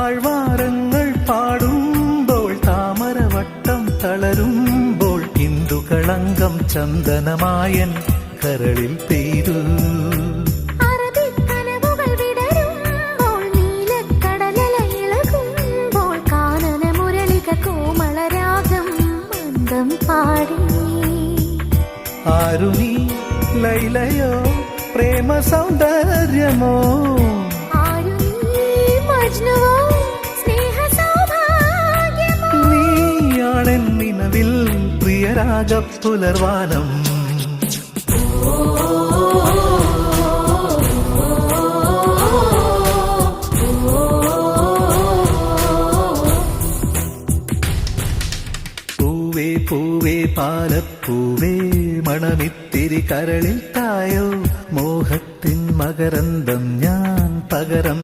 താഴ്വാരങ്ങൾ പാടുമ്പോൾ താമരവട്ടം തളരുമ്പോൾ ഇന്ദുകളങ്കം ചന്ദനമായൻ കരളിൽ പെയ്തു. ആരുണി ലൈലയോ പ്രേമ സൗന്ദര്യമോ, നീയാണെൻ നിലവിൽ പ്രിയരാഗ പുലർവാനം. പൂവേ പൂവേ പാലപ്പൂവേ മണമിത്തിരി കരളിൽ തായോ, മോഹത്തിൻ മകരന്തം ഞാൻ പകരം